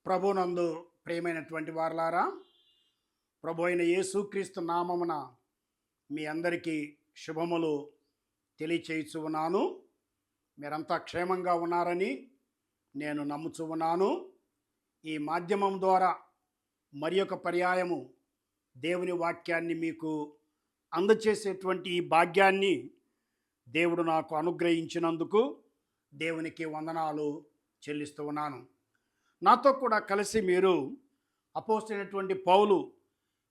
ప్రభునందు ప్రియమైనటువంటి వారలారా, ప్రభు అయిన యేసుక్రీస్తు నామమున మీ అందరికీ శుభములు తెలియచేయచ్చు ఉన్నాను. మీరంతా క్షేమంగా ఉన్నారని నేను నమ్ముచు ఉన్నాను. ఈ మాధ్యమం ద్వారా మరి ఒక పర్యాయము దేవుని వాక్యాన్ని మీకు అందచేసేటువంటి ఈ భాగ్యాన్ని దేవుడు నాకు అనుగ్రహించినందుకు దేవునికి వందనాలు చెల్లిస్తూ ఉన్నాను. నాతో కూడా కలిసి మీరు అపోస్తలుడైనటువంటి పౌలు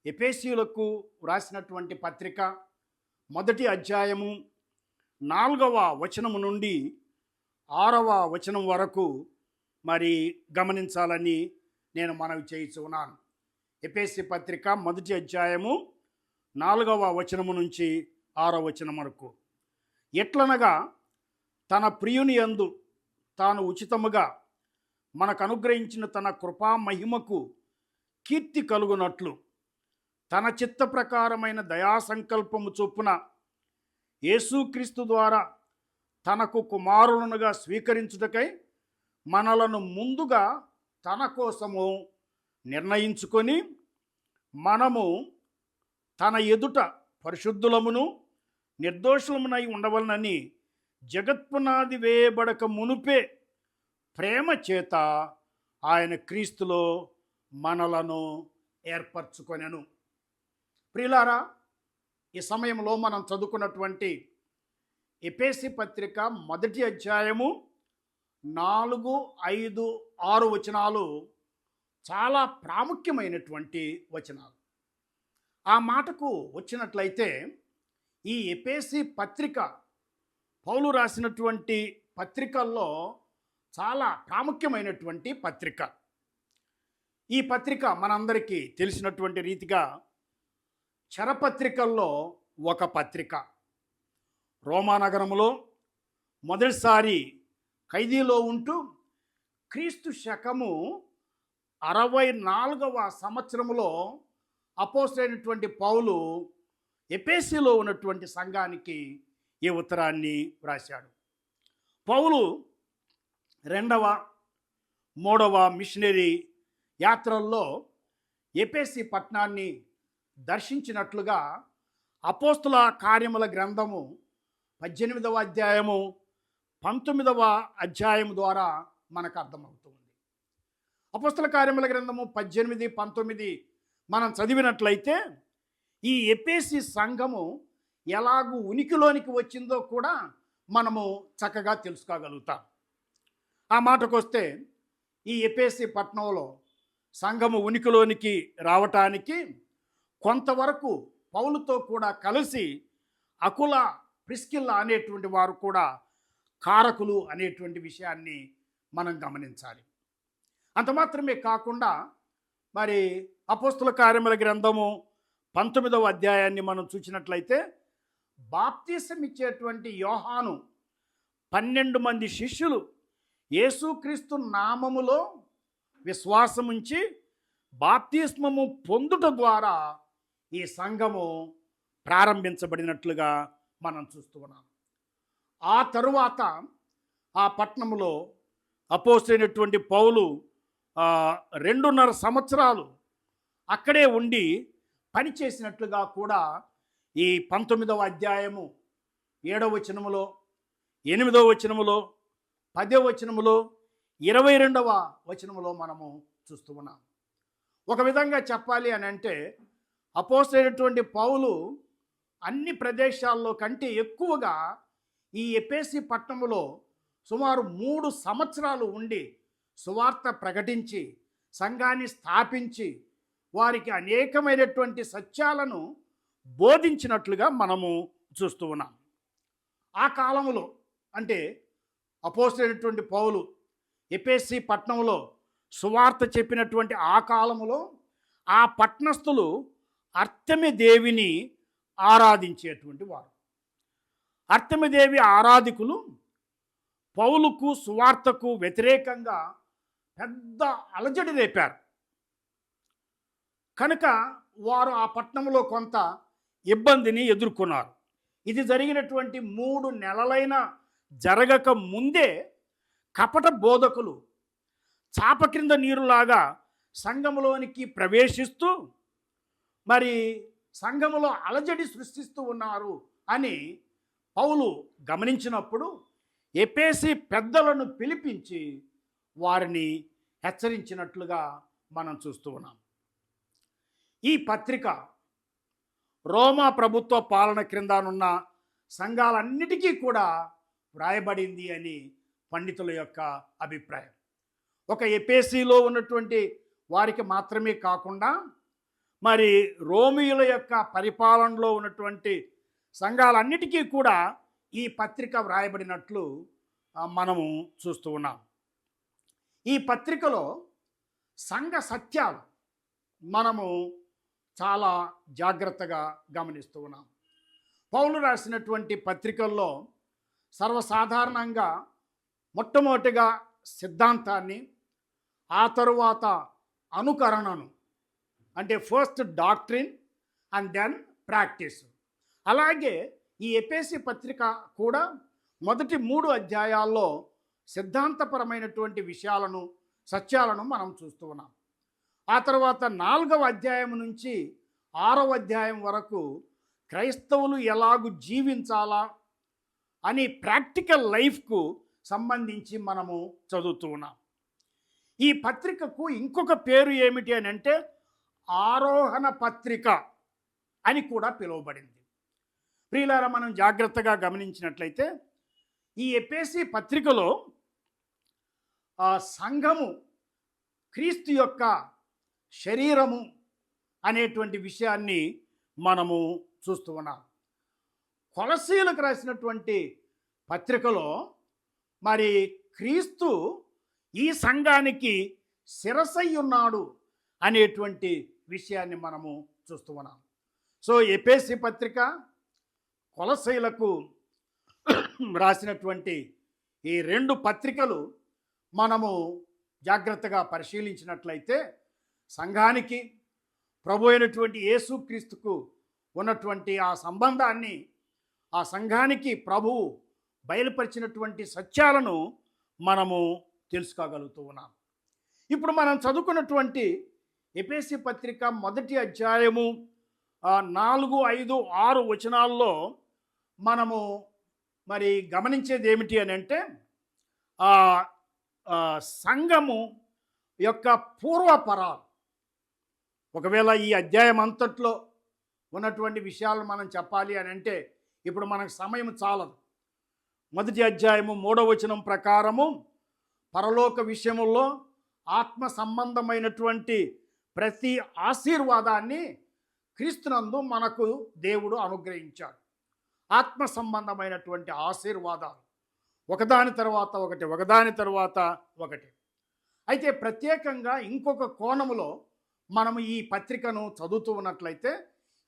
ఎఫెసీయులకు వ్రాసినటువంటి పత్రిక 1వ అధ్యాయము 4వ వచనము నుండి 6వ వచనం వరకు మరి గమనించాలని నేను మనవి చేయిచు ఉన్నాను. ఎఫెసీ పత్రిక 1వ అధ్యాయము 4వ వచనము నుంచి 6వ వచనం వరకు. ఎట్లనగా తన ప్రియుని యందు తాను ఉచితముగా మనకు అనుగ్రహించిన తన కృపా మహిమకు కీర్తి కలుగునట్లు తన చిత్త ప్రకారమైన దయాసంకల్పము చొప్పున యేసుక్రీస్తు ద్వారా తనకు కుమారులనుగా స్వీకరించుటకై మనలను ముందుగా తన కోసము నిర్ణయించుకొని మనము తన ఎదుట పరిశుద్ధులమును నిర్దోషులమునై ఉండవలనని జగత్పునాది వేయబడక మునుపే ప్రేమ చేత ఆయన క్రీస్తులో మనలను ఏర్పరచుకొనెను. ప్రియులారా, ఈ సమయంలో మనం చదువుకున్నటువంటి ఎఫెసీ పత్రిక 1వ అధ్యాయము 4, 5, 6 వచనాలు చాలా ప్రాముఖ్యమైనటువంటి వచనాలు. ఆ మాటకు వచ్చినట్లయితే ఈ ఎఫెసీ పత్రిక పౌలు రాసినటువంటి పత్రికల్లో చాలా ప్రాముఖ్యమైనటువంటి పత్రిక. ఈ పత్రిక మనందరికీ తెలిసినటువంటి రీతిగా చరపత్రికల్లో ఒక పత్రిక. రోమానగరంలో మొదటిసారి ఖైదీలో ఉంటూ క్రీస్తు శకము 64వ సంవత్సరములో అపోస్తలుడైనటువంటి పౌలు ఎఫెసీలో ఉన్నటువంటి సంఘానికి ఈ ఉత్తరాన్ని వ్రాశాడు. పౌలు 2వ 3వ మిషనరీ యాత్రల్లో ఎఫెసీ పట్టణాన్ని దర్శించినట్లుగా అపోస్తల కార్యముల గ్రంథము 18వ అధ్యాయము 19వ అధ్యాయము ద్వారా మనకు అర్థమవుతుంది. అపోస్తల కార్యముల గ్రంథము 18, 19 మనం చదివినట్లయితే ఈ ఎఫెసీ సంఘము ఎలాగూ ఉనికిలోనికి వచ్చిందో కూడా మనము చక్కగా తెలుసుకోగలుగుతాం. ఆ మాటకు వస్తే ఈ ఎఫెసీ పట్టణంలో సంఘము ఉనికిలోనికి రావటానికి కొంతవరకు పౌలుతో కూడా కలిసి అకుల, ప్రిస్కిల్ల అనేటువంటి వారు కూడా కారకులు అనేటువంటి విషయాన్ని మనం గమనించాలి. అంత మాత్రమే కాకుండా మరి అపోస్తల కార్యముల గ్రంథము 19వ అధ్యాయాన్ని మనం చూసినట్లయితే బాప్తీసం ఇచ్చేటువంటి యోహాను 12 మంది శిష్యులు యేసుక్రీస్తు నామములో విశ్వాసముంచి బాప్తిస్మము పొందుట ద్వారా ఈ సంఘము ప్రారంభించబడినట్లుగా మనం చూస్తూ ఉన్నాం. ఆ తరువాత ఆ పట్టణంలో అపోస్తలుడైనటువంటి పౌలు 2.5 సంవత్సరాలు అక్కడే ఉండి పనిచేసినట్లుగా కూడా ఈ 19వ అధ్యాయము 7వ వచనములో, 8వ వచనములో, 10వ వచనములో, 22వ వచనములో మనము చూస్తూ ఉన్నాం. ఒక విధంగా చెప్పాలి అని అంటే అపోస్తలుడైనటువంటి పౌలు అన్ని ప్రదేశాల్లో కంటే ఎక్కువగా ఈ ఎఫెసీ పట్టణములో సుమారు 3 సంవత్సరాలు ఉండి సువార్త ప్రకటించి సంఘాన్ని స్థాపించి వారికి అనేకమైనటువంటి సత్యాలను బోధించినట్లుగా మనము చూస్తూ ఉన్నాం. ఆ కాలంలో అంటే అపోస్తలుడైనటువంటి పౌలు ఎఫెసీ పట్టణంలో సువార్త చెప్పినటువంటి ఆ కాలంలో ఆ పట్టణస్థులు అర్తెమిదేవిని ఆరాధించేటువంటి వారు. అర్తెమిదేవి ఆరాధికులు పౌలుకు సువార్తకు వ్యతిరేకంగా పెద్ద అలజడి రేపారు. కనుక వారు ఆ పట్టణంలో కొంత ఇబ్బందిని ఎదుర్కొన్నారు. ఇది జరిగినటువంటి 3 నెలలైన జరగక ముందే కపట బోధకులు చాప క్రింద నీరులాగా సంఘములోనికి ప్రవేశిస్తూ మరి సంఘములో అలజడి సృష్టిస్తూ ఉన్నారు అని పౌలు గమనించినప్పుడు ఎఫెసీ పెద్దలను పిలిపించి వారిని హెచ్చరించినట్లుగా మనం చూస్తూ ఉన్నాం. ఈ పత్రిక రోమా ప్రభుత్వ పాలన క్రిందనున్న సంఘాలన్నిటికీ కూడా వ్రాయబడింది అని పండితుల యొక్క అభిప్రాయం. ఒక ఎఫెసీలో ఉన్నటువంటి వారికి మాత్రమే కాకుండా మరి రోమియుల యొక్క పరిపాలనలో ఉన్నటువంటి సంఘాలన్నిటికీ కూడా ఈ పత్రిక వ్రాయబడినట్లు మనము చూస్తూ ఉన్నాం. ఈ పత్రికలో సంఘ సత్యాలు మనము చాలా జాగ్రత్తగా గమనిస్తూ ఉన్నాం. పౌలు రాసినటువంటి పత్రికల్లో సర్వసాధారణంగా మొట్టమొదటిగా సిద్ధాంతాన్ని, ఆ తరువాత అనుకరణను, అంటే first doctrine and then practice. అలాగే ఈ ఎఫెసీ పత్రిక కూడా మొదటి 3 అధ్యాయాల్లో సిద్ధాంతపరమైనటువంటి విషయాలను, సత్యాలను మనం చూస్తూ ఉన్నాం. ఆ తర్వాత 4వ అధ్యాయం నుంచి 6వ అధ్యాయం వరకు క్రైస్తవులు ఎలాగూ జీవించాలా అని ప్రాక్టికల్ లైఫ్కు సంబంధించి మనము చదువుతూ ఉన్నాం. ఈ పత్రికకు ఇంకొక పేరు ఏమిటి అని అంటే ఆరోహణ పత్రిక అని కూడా పిలువబడింది. ప్రియులారా, మనం జాగ్రత్తగా గమనించినట్లయితే ఈ ఎఫెసీ పత్రికలో సంఘము క్రీస్తు యొక్క శరీరము అనేటువంటి విషయాన్ని మనము చూస్తూ ఉన్నాం. కొలస్సీలకు రాసినటువంటి పత్రికలో మరి క్రీస్తు ఈ సంఘానికి శిరస్సై ఉన్నాడు అనేటువంటి విషయాన్ని మనము చూస్తూ ఉన్నాం. సో ఎఫెసీ పత్రిక, కొలస్సీలకు రాసినటువంటి ఈ 2 పత్రికలు మనము జాగ్రత్తగా పరిశీలించినట్లయితే సంఘానికి, ప్రభు అయినటువంటి యేసుక్రీస్తుకు ఉన్నటువంటి ఆ సంబంధాన్ని, ఆ సంఘానికి ప్రభువు బయలుపరిచినటువంటి సత్యాలను మనము తెలుసుకోగలుగుతూ ఉన్నాం. ఇప్పుడు మనం చదువుకున్నటువంటి ఎఫెసీ పత్రిక మొదటి అధ్యాయము 4, 5, 6 వచనాల్లో మనము మరి గమనించేది ఏమిటి అని అంటే సంఘము యొక్క పూర్వపరాలు. ఒకవేళ ఈ అధ్యాయం అంతట్లో ఉన్నటువంటి విషయాలను మనం చెప్పాలి అని అంటే ఇప్పుడు మనకు సమయం చాలదు. మొదటి అధ్యాయము 3వ వచనం ప్రకారము పరలోక విషయముల్లో ఆత్మ సంబంధమైనటువంటి ప్రతి ఆశీర్వాదాన్ని క్రీస్తునందు మనకు దేవుడు అనుగ్రహించాడు. ఆత్మ సంబంధమైనటువంటి ఆశీర్వాదాలు ఒకదాని తర్వాత ఒకటి, ఒకదాని తర్వాత ఒకటి. అయితే ప్రత్యేకంగా ఇంకొక కోణములో మనము ఈ పత్రికను చదువుతూ ఉన్నట్లయితే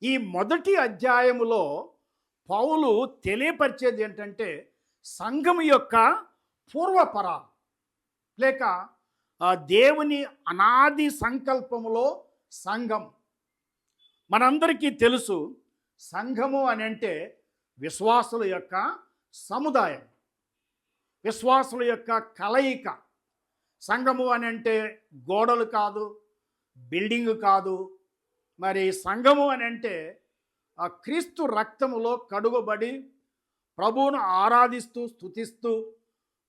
ఈ మొదటి అధ్యాయములో పౌలు తెలియపరిచేది ఏంటంటే సంఘము యొక్క పూర్వపరాలు, లేక దేవుని అనాది సంకల్పములో సంఘం. మనందరికీ తెలుసు, సంఘము అని అంటే విశ్వాసుల యొక్క సముదాయం, విశ్వాసుల యొక్క కలయిక. సంఘము అని అంటే గోడలు కాదు, బిల్డింగ్ కాదు. మరి సంఘము అని అంటే క్రీస్తు రక్తములో కడుగబడి ప్రభువును ఆరాధిస్తూ, స్తుతిస్తూ,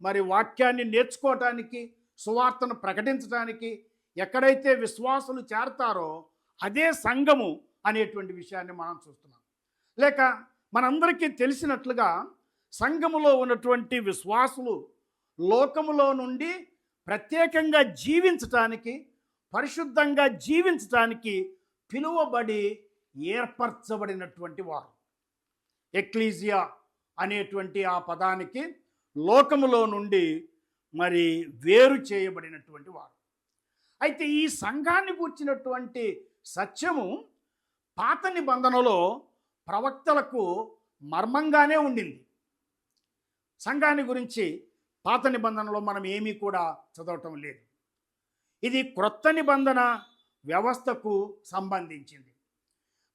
మరి వాక్యాన్ని నేర్చుకోవటానికి, సువార్తను ప్రకటించడానికి ఎక్కడైతే విశ్వాసులు చేరతారో అదే సంఘము అనేటువంటి విషయాన్ని మనం చూస్తున్నాం. లేక మనందరికీ తెలిసినట్లుగా సంఘములో ఉన్నటువంటి విశ్వాసులు లోకములో నుండి ప్రత్యేకంగా జీవించటానికి, పరిశుద్ధంగా జీవించటానికి పిలువబడి ఏర్పరచబడినటువంటి వారు. ఎక్లీజియా అనేటువంటి ఆ పదానికి లోకములో నుండి మరి వేరు చేయబడినటువంటి వారు. అయితే ఈ సంఘాన్ని గూర్చినటువంటి సత్యము పాత నిబంధనలో ప్రవక్తలకు మర్మంగానే ఉండింది. సంఘాన్ని గురించి పాత నిబంధనలో మనం ఏమీ కూడా చదవటం లేదు. ఇది క్రొత్త నిబంధన వ్యవస్థకు సంబంధించింది.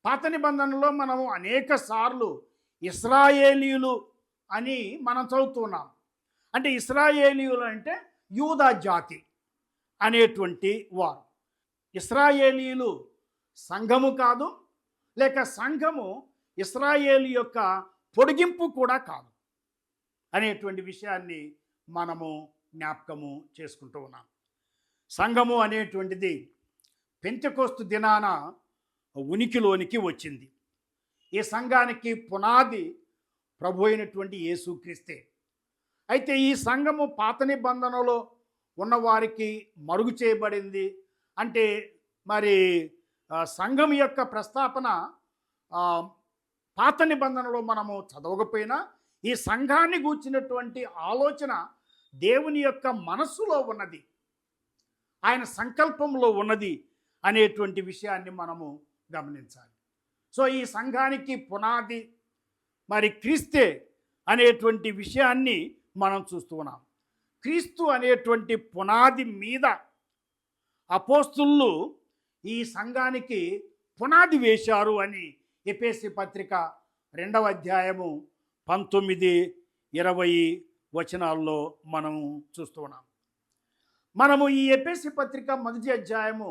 పాత నిబంధనలో మనము అనేక సార్లు ఇశ్రాయేలీయులు అని మనం చదువుతున్నాం. అంటే ఇశ్రాయేలీయులు అంటే యూదా జాతి, అనేటువంటి వారు. ఇశ్రాయేలీయులు సంఘము కాదు, లేక సంఘము ఇశ్రాయేలు యొక్క పొడిగింపు కూడా కాదు అనేటువంటి విషయాన్ని మనము జ్ఞాపకము చేసుకుంటూ ఉన్నాం. సంఘము అనేటువంటిది పెంతెకోస్తు దినాన ఉనికిలోనికి వచ్చింది. ఈ సంఘానికి పునాది ప్రభు అయినటువంటి యేసుక్రీస్తే. అయితే ఈ సంఘము పాత నిబంధనలో ఉన్నవారికి మరుగు చేయబడింది. అంటే మరి సంఘం యొక్క ప్రస్తాపన పాత నిబంధనలో మనము చదవకపోయినా ఈ సంఘాన్ని గూర్చినటువంటి ఆలోచన దేవుని యొక్క మనస్సులో ఉన్నది, ఆయన సంకల్పంలో ఉన్నది అనేటువంటి విషయాన్ని మనము గమనించాలి. సో ఈ సంఘానికి పునాది మరి క్రీస్తే అనేటువంటి విషయాన్ని మనం చూస్తూ ఉన్నాం. క్రీస్తు అనేటువంటి పునాది మీద అపోస్తులు ఈ సంఘానికి పునాది వేశారు అని ఎఫెసీ పత్రిక 2వ అధ్యాయము 19-20 వచనాల్లో మనము చూస్తూ ఉన్నాం. మనము ఈ ఎఫెసీ పత్రిక 1వ అధ్యాయము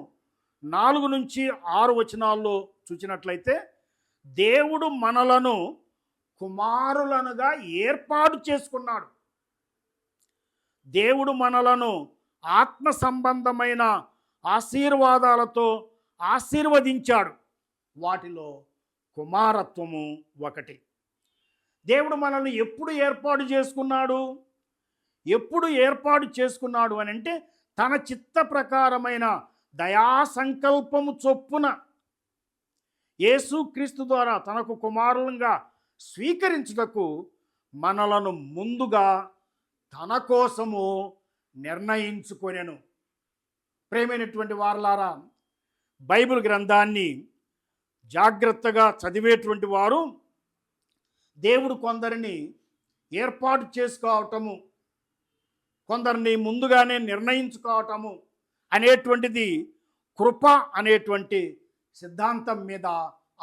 4-6 వచనాల్లో చూసినట్లయితే, దేవుడు మనలను కుమారులనుగా ఏర్పాటు చేసుకున్నాడు. దేవుడు మనలను ఆత్మ సంబంధమైన ఆశీర్వాదాలతో ఆశీర్వదించాడు. వాటిలో కుమారత్వము ఒకటి. దేవుడు మనల్ని ఎప్పుడు ఏర్పాటు చేసుకున్నాడు? ఎప్పుడు ఏర్పాటు చేసుకున్నాడు అని అంటే, తన చిత్త ప్రకారమైన దయా సంకల్పము చొప్పున యేసుక్రీస్తు ద్వారా తనకు కుమారులుగా స్వీకరించుటకు మనలను ముందుగా తన కోసము నిర్ణయించుకొనెను. ప్రేమైనటువంటి వారలారా, బైబిల్ గ్రంథాన్ని జాగ్రత్తగా చదివేటువంటి వారు దేవుడు కొందరిని ఏర్పాటు చేసుకోవటము, కొందరిని ముందుగానే నిర్ణయించుకోవటము అనేటువంటిది కృప అనేటువంటి సిద్ధాంతం మీద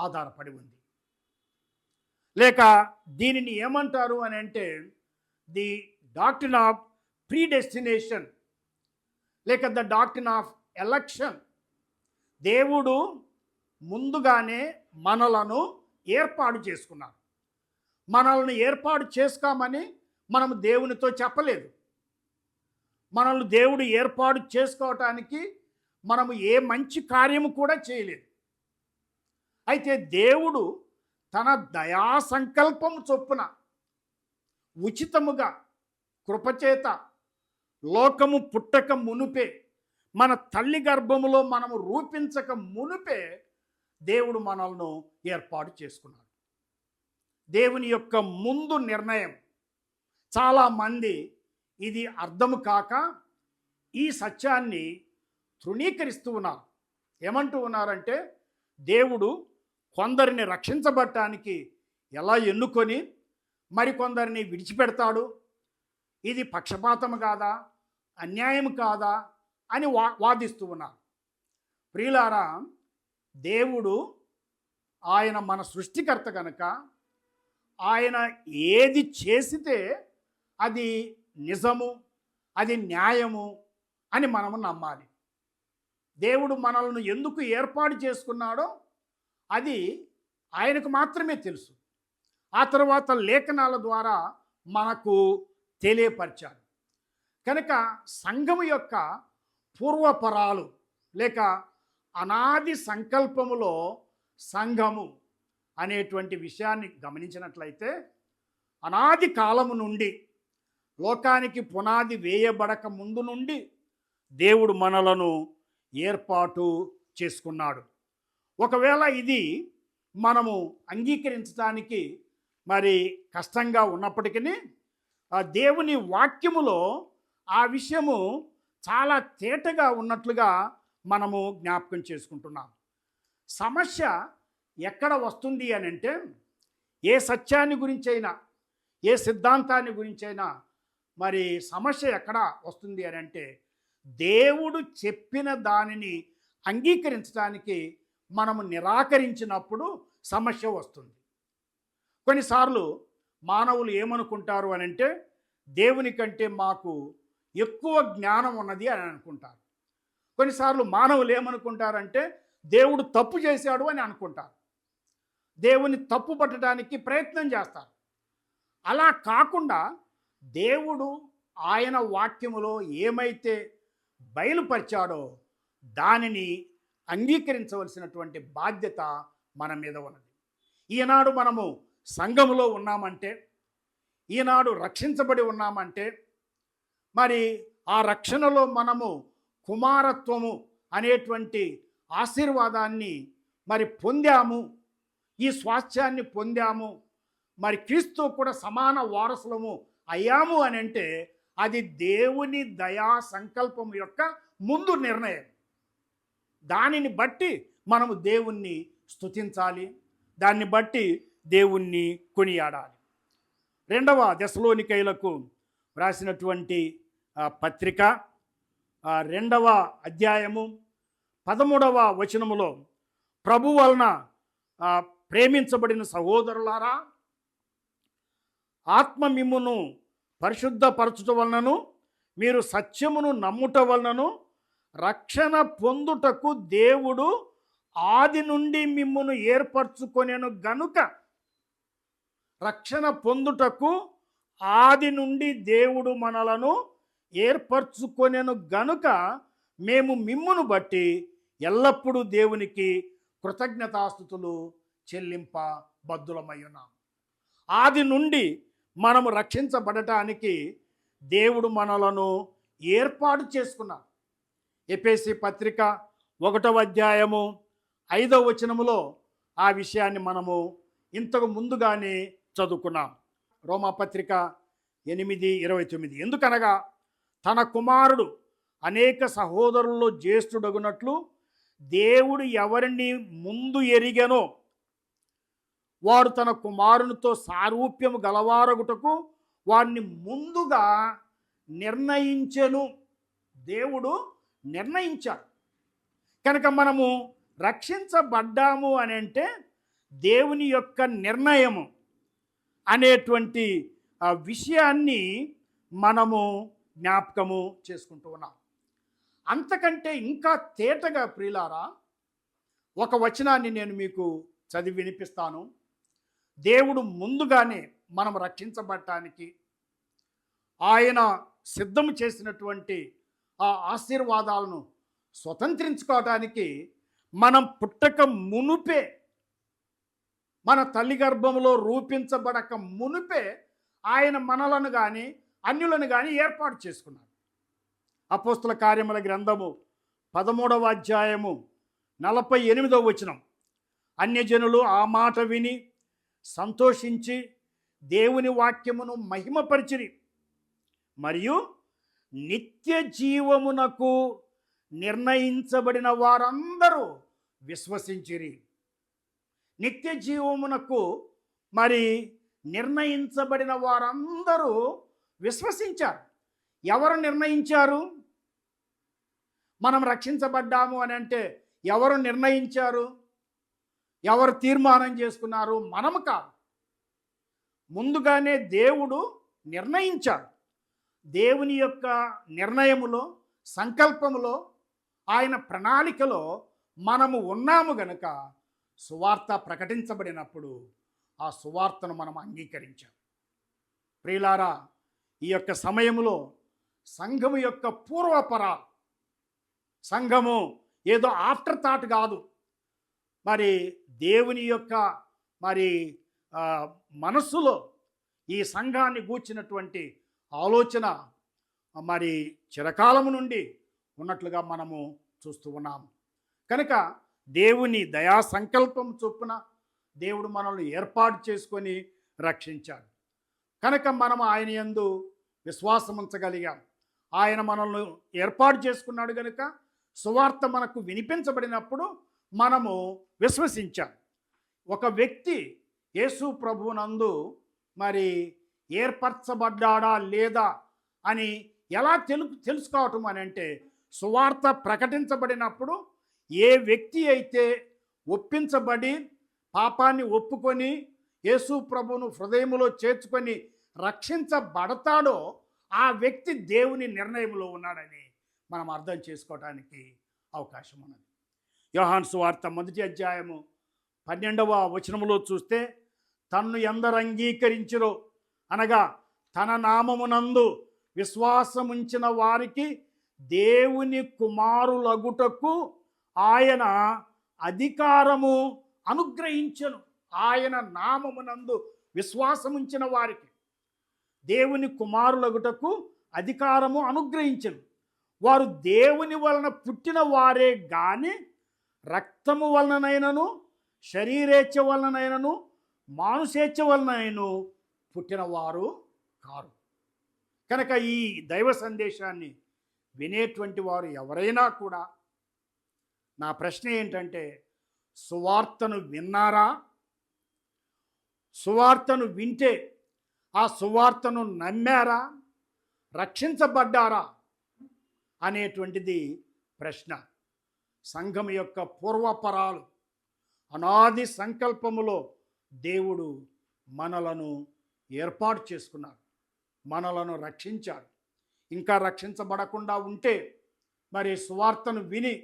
ఆధారపడి ఉంది. లేక దీనిని ఏమంటారు అని అంటే, ది డాక్ట్రిన్ ఆఫ్ ప్రీడెస్టినేషన్, లేక ద డాక్ట్రిన్ ఆఫ్ ఎలక్షన్. దేవుడు ముందుగానే మనలను ఏర్పాటు చేసుకున్నారు. మనల్ని ఏర్పాటు చేసుకోమని మనము దేవునితో చెప్పలేదు. మనల్ని దేవుడు ఏర్పాటు చేసుకోవటానికి మనము ఏ మంచి కార్యము కూడా చేయలేదు. అయితే దేవుడు తన దయా సంకల్పము చొప్పున ఉచితముగా కృపచేత లోకము పుట్టక మునుపే, మన తల్లి గర్భములో మనము రూపించక మునుపే దేవుడు మనల్ని ఏర్పాటు చేసుకున్నాడు. దేవుని యొక్క ముందు నిర్ణయం. చాలామంది ఇది అర్థము కాక ఈ సత్యాన్ని తృణీకరిస్తూ ఉన్నారు. ఏమంటూ ఉన్నారంటే, దేవుడు కొందరిని రక్షించబడటానికి ఎలా ఎన్నుకొని మరికొందరిని విడిచిపెడతాడు, ఇది పక్షపాతం కాదా, అన్యాయం కాదా అని వాదిస్తూ ఉన్నారు. ప్రియులారా, దేవుడు ఆయన మన సృష్టికర్త కనుక ఆయన ఏది చేసితే అది నిజము, అది న్యాయము అని మనము నమ్మాలి. దేవుడు మనల్ని ఎందుకు ఏర్పాటు చేసుకున్నాడో అది ఆయనకు మాత్రమే తెలుసు. ఆ తర్వాత లేఖనాల ద్వారా మనకు తెలియపరిచాడు. కనుక సంఘము యొక్క పూర్వపరాలు లేక అనాది సంకల్పములో సంఘము అనేటువంటి విషయాన్ని గమనించినట్లయితే, అనాది కాలము నుండి, లోకానికి పునాది వేయబడక ముందు నుండి దేవుడు మనలను ఏర్పాటు చేసుకున్నాడు. ఒకవేళ ఇది మనము అంగీకరించడానికి మరి కష్టంగా ఉన్నప్పటికీ దేవుని వాక్యములో ఆ విషయము చాలా తేటగా ఉన్నట్లుగా మనము జ్ఞాపకం చేసుకుంటున్నాం. సమస్య ఎక్కడ వస్తుంది అని అంటే, ఏ సత్యాన్ని గురించైనా ఏ సిద్ధాంతాన్ని గురించైనా మరి సమస్య ఎక్కడ వస్తుంది అని అంటే, దేవుడు చెప్పిన దానిని అంగీకరించడానికి మనము నిరాకరించినప్పుడు సమస్య వస్తుంది. కొన్నిసార్లు మానవులు ఏమనుకుంటారు అని అంటే, దేవుని కంటే మాకు ఎక్కువ జ్ఞానం ఉన్నది అని అనుకుంటారు. కొన్నిసార్లు మానవులు ఏమనుకుంటారంటే దేవుడు తప్పు చేశాడు అని అనుకుంటారు. దేవుని తప్పు పట్టడానికి ప్రయత్నం చేస్తారు. అలా కాకుండా దేవుడు ఆయన వాక్యములో ఏమైతే బయలుపరిచాడో దానిని అంగీకరించవలసినటువంటి బాధ్యత మన మీద ఉన్నది. ఈనాడు మనము సంఘములో ఉన్నామంటే, ఈనాడు రక్షించబడి ఉన్నామంటే, మరి ఆ రక్షణలో మనము కుమారత్వము అనేటువంటి ఆశీర్వాదాన్ని మరి పొందాము, ఈ స్వాస్థ్యాన్ని పొందాము, మరి క్రీస్తు కూడా సమాన వారసులము అయ్యాము అని అంటే అది దేవుని దయా సంకల్పం యొక్క ముందు నిర్ణయం. దానిని బట్టి మనము దేవుణ్ణి స్తుతించాలి, దాన్ని బట్టి దేవుణ్ణి కొనియాడాలి. 2వ దెసలోనికైలకు వ్రాసినటువంటి పత్రిక 2వ అధ్యాయము 13వ వచనములో, ప్రభు వలన ప్రేమించబడిన సహోదరులారా, ఆత్మ మిమ్మును పరిశుద్ధపరచుట వలనను మీరు సత్యమును నమ్ముట వలనను రక్షణ పొందుటకు దేవుడు ఆది నుండి మిమ్మును ఏర్పరచుకొనెను గనుక, రక్షణ పొందుటకు ఆది నుండి దేవుడు మనలను ఏర్పరచుకొనెను గనుక మేము మిమ్మును బట్టి ఎల్లప్పుడూ దేవునికి కృతజ్ఞతాస్తుతులు చెల్లింప బద్దులమై ఉన్నాం. ఆది నుండి మనము రక్షించబడటానికి దేవుడు మనలను ఏర్పాటు చేసుకున్నాడు. ఎఫెసీ పత్రిక 1వ అధ్యాయము 5వ వచనములో ఆ విషయాన్ని మనము ఇంతకు ముందుగానే చదువుకున్నాం. రోమాపత్రిక 8:29, ఎందుకనగా తన కుమారుడు అనేక సహోదరుల్లో జ్యేష్ఠుడగునట్లు దేవుడు ఎవరిని ముందు ఎరిగెనో వారు తన కుమారునితో సారూప్యము గలవారగుటకు వారిని ముందుగా నిర్ణయించెను. దేవుడు నిర్ణయించాడు. కనుక మనము రక్షించబడ్డాము అని అంటే దేవుని యొక్క నిర్ణయము అనేటువంటి విషయాన్ని మనము జ్ఞాపకము చేసుకుంటూ ఉన్నాం. అంతకంటే ఇంకా తేటగా ప్రియులారా, ఒక వచనాన్ని నేను మీకు చదివి వినిపిస్తాను. దేవుడు ముందుగానే మనం రక్షించబడటానికి ఆయన సిద్ధం చేసినటువంటి ఆ ఆశీర్వాదాలను స్వతంత్రించుకోవటానికి మనం పుట్టక మునుపే, మన తల్లి గర్భంలో రూపించబడక మునుపే ఆయన మనలను కానీ అన్యులను కానీ ఏర్పాటు చేసుకున్నాడు. అపోస్తుల కార్యముల గ్రంథము 13వ అధ్యాయము 48వ వచనం, అన్యజనులు ఆ మాట విని సంతోషించి దేవుని వాక్యమును మహిమపరిచిరి మరియు నిత్య జీవమునకు నిర్ణయించబడిన వారందరూ విశ్వసించిరి. నిత్య జీవమునకు మరి నిర్ణయించబడిన వారందరూ విశ్వసించారు. ఎవరు నిర్ణయించారు? మనం రక్షించబడ్డాము అని అంటే ఎవరు నిర్ణయించారు? ఎవరు తీర్మానం చేసుకున్నారు? మనము కాదు, ముందుగానే దేవుడు నిర్ణయించాడు. దేవుని యొక్క నిర్ణయములో, సంకల్పములో, ఆయన ప్రణాళికలో మనము ఉన్నాము గనుక సువార్త ప్రకటించబడినప్పుడు ఆ సువార్తను మనం అంగీకరించాం. ప్రియులారా, ఈ యొక్క సమయంలో సంఘము యొక్క పూర్వపరాలు, సంఘము ఏదో ఆఫ్టర్ థాట్ కాదు, మరి దేవుని యొక్క మరి మనస్సులో ఈ సంఘాన్ని గూర్చినటువంటి ఆలోచన మరి చిరకాలము నుండి ఉన్నట్లుగా మనము చూస్తూ ఉన్నాము. కనుక దేవుని దయా సంకల్పం చొప్పున దేవుడు మనల్ని ఏర్పాటు చేసుకొని రక్షించాడు. కనుక మనం ఆయన యందు విశ్వాసం ఉంచగలిగాం. ఆయన మనల్ని ఏర్పాటు చేసుకున్నాడు కనుక సువార్త మనకు వినిపించబడినప్పుడు మనము విశ్వసించాం. ఒక వ్యక్తి యేసు ప్రభువునందు మరి ఏర్పరచబడ్డాడా లేదా అని ఎలా తెలుసుకోవటం అని అంటే, సువార్త ప్రకటించబడినప్పుడు ఏ వ్యక్తి అయితే ఒప్పించబడి పాపాన్ని ఒప్పుకొని యేసు ప్రభువును హృదయములో చేర్చుకొని రక్షించబడతాడో ఆ వ్యక్తి దేవుని నిర్ణయంలో ఉన్నాడని మనం అర్థం చేసుకోవటానికి అవకాశం ఉన్నది. యోహాను సువార్త 1వ అధ్యాయము 12వ వచనములో చూస్తే, తన్ను ఎందరు అంగీకరించిరో అనగా తన నామమునందు విశ్వాసముంచిన వారికి దేవుని కుమారులగుటకు ఆయన అధికారము అనుగ్రహించెను. ఆయన నామమునందు విశ్వాసముంచిన వారికి దేవుని కుమారులగుటకు అధికారము అనుగ్రహించెను. వారు దేవుని వలన పుట్టిన వారే గాని రక్తము వలననైనను శరీరేచ్ఛ వలననైనను మానుషేచ్ఛ వలనైనను పుట్టినవారు కారు. కనుక ఈ దైవ సందేశాన్ని వినేటువంటి వారు ఎవరైనా కూడా, నా ప్రశ్న ఏంటంటే, సువార్తను విన్నారా? సువార్తను వింటే ఆ సువార్తను నమ్మారా? రక్షించబడ్డారా అనేటువంటిది ప్రశ్న. సంఘం యొక్క పూర్వపరాలు అనాది సంకల్పములో దేవుడు మనలను ఏర్పాటు చేసుకున్నాడు, మనలను రక్షించాడు. ఇంకా రక్షించబడకుండా ఉంటే మరి సువార్తను విని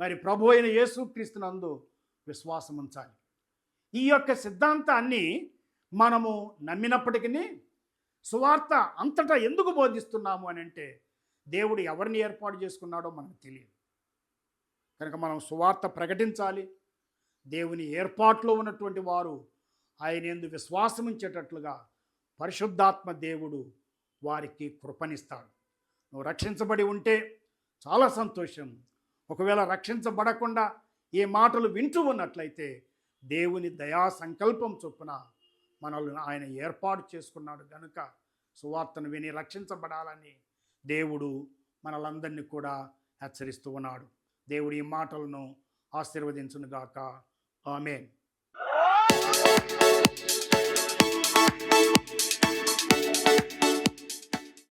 మరి ప్రభు అయిన యేసుక్రీస్తునందు విశ్వాసం ఉంచాలి. ఈ యొక్క సిద్ధాంతాన్ని మనము నమ్మినప్పటికీ సువార్త అంతటా ఎందుకు బోధిస్తున్నాము అని అంటే, దేవుడు ఎవరిని ఏర్పాటు చేసుకున్నాడో మనకు తెలియదు. కనుక మనం సువార్త ప్రకటించాలి. దేవుని ఏర్పాటులో ఉన్నటువంటి వారు ఆయన యందు విశ్వాసం ఉంచేటట్లుగా పరిశుద్ధాత్మ దేవుడు వారికి కృపనిస్తాడు. నువ్వు రక్షించబడి ఉంటే చాలా సంతోషం. ఒకవేళ రక్షించబడకుండా ఏ మాటలు వింటూ ఉన్నట్లయితే దేవుని దయా సంకల్పం చొప్పున మనల్ని ఆయన ఏర్పాటు చేసుకున్నాడు. కనుక సువార్తను విని రక్షించబడాలని దేవుడు మనలందరినీ కూడా హెచ్చరిస్తూ ఉన్నాడు. దేవుడి ఈ మాటలను ఆశీర్వదించునుగాక. ఆమేన్.